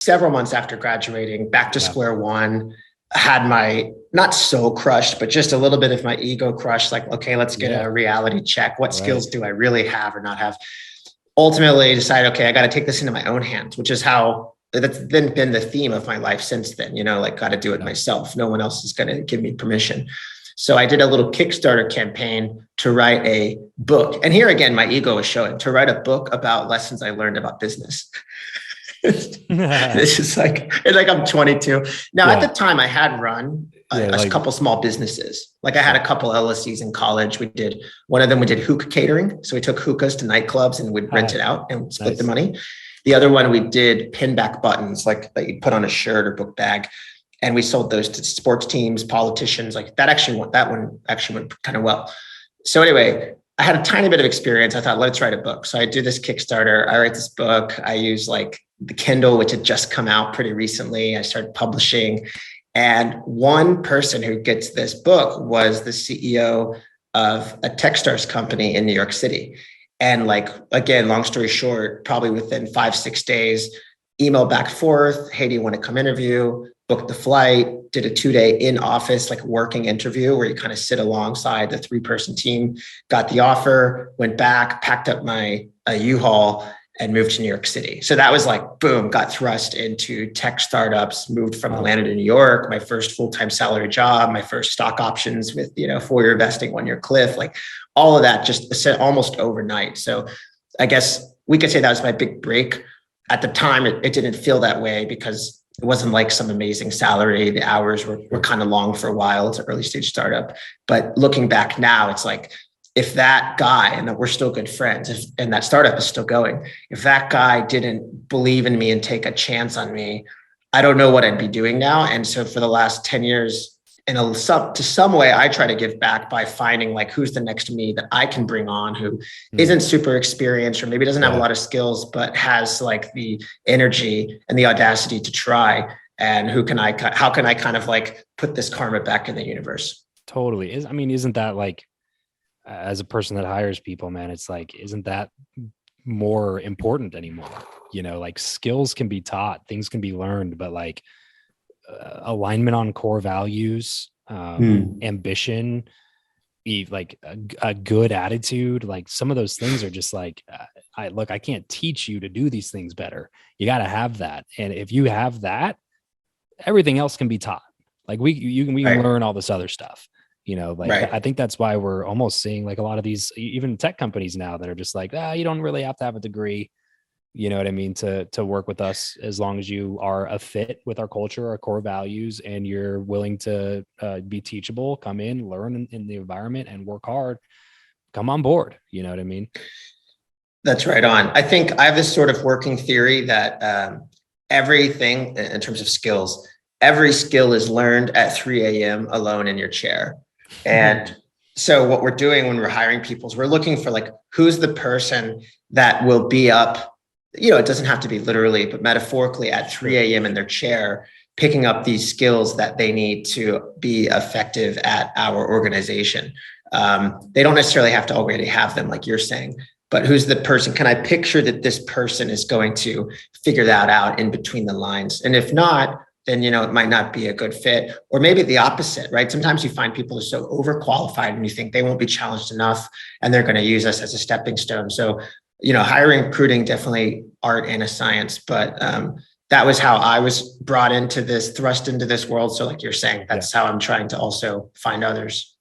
several months after graduating, back to square one, had my, not so crushed, but just a little bit of my ego crushed. Like, okay, let's get a reality check. What skills do I really have or not have? Ultimately decided, okay, I got to take this into my own hands, which is how that's then been the theme of my life since then, like got to do it myself. No one else is going to give me permission. So I did a little Kickstarter campaign to write a book. And here again, my ego is showing, to write a book about lessons I learned about business. This is like I'm 22 now. At the time I had run a couple small businesses. Like I had a couple LLCs in college. One of them we did hookah catering, so we took hookahs to nightclubs and would rent it out and split the money. The other one we did pinback buttons, like that you put on a shirt or book bag, and we sold those to sports teams, politicians. Like that one actually went kind of well. So anyway, I had a tiny bit of experience. I thought, let's write a book. So I do this Kickstarter. I write this book. I use like the Kindle, which had just come out pretty recently. I started publishing. And one person who gets this book was the CEO of a Techstars company in New York City. And like, again, long story short, probably within 5-6 days, email back and forth. Hey, do you want to come interview? Booked the flight, did a 2-day in office, like working interview where you kind of sit alongside the 3-person team, got the offer, went back, packed up my U-Haul and moved to New York City. So that was like, boom, got thrust into tech startups, moved from Atlanta to New York, my first full-time salary job, my first stock options with, 4-year vesting, 1-year cliff, like all of that just almost overnight. So I guess we could say that was my big break. At the time, it didn't feel that way because it wasn't like some amazing salary. The hours were kind of long for a while. It's an early stage startup. But looking back now, it's like, if that guy, and we're still good friends, and that startup is still going, if that guy didn't believe in me and take a chance on me, I don't know what I'd be doing now. And so for the last 10 years, to some way, I try to give back by finding like who's the next me that I can bring on who isn't super experienced or maybe doesn't have a lot of skills, but has like the energy and the audacity to try. And how can I kind of like put this karma back in the universe? Totally. Isn't that like, as a person that hires people, man, it's like, isn't that more important anymore? Like skills can be taught, things can be learned, but like alignment on core values, ambition, like a good attitude, like some of those things are just like, I can't teach you to do these things better. You got to have that. And if you have that, everything else can be taught. Like we can learn all this other stuff. I think that's why we're almost seeing like a lot of these, even tech companies now that are just like, you don't really have to have a degree, you know what I mean, to work with us, as long as you are a fit with our culture, our core values, and you're willing to be teachable, come in, learn in the environment and work hard, come on board. You know what I mean? That's right on. I think I have this sort of working theory that everything in terms of skills, every skill is learned at 3 a.m. alone in your chair. And so what we're doing when we're hiring people is we're looking for like, who's the person that will be up, it doesn't have to be literally, but metaphorically at 3 a.m. in their chair, picking up these skills that they need to be effective at our organization. They don't necessarily have to already have them, like you're saying, but who's the person? Can I picture that this person is going to figure that out in between the lines? And if not, then, it might not be a good fit, or maybe the opposite, right? Sometimes you find people are so overqualified and you think they won't be challenged enough and they're going to use us as a stepping stone. So, hiring, recruiting, definitely art and a science, but that was how I was thrust into this world. So like you're saying, that's how I'm trying to also find others.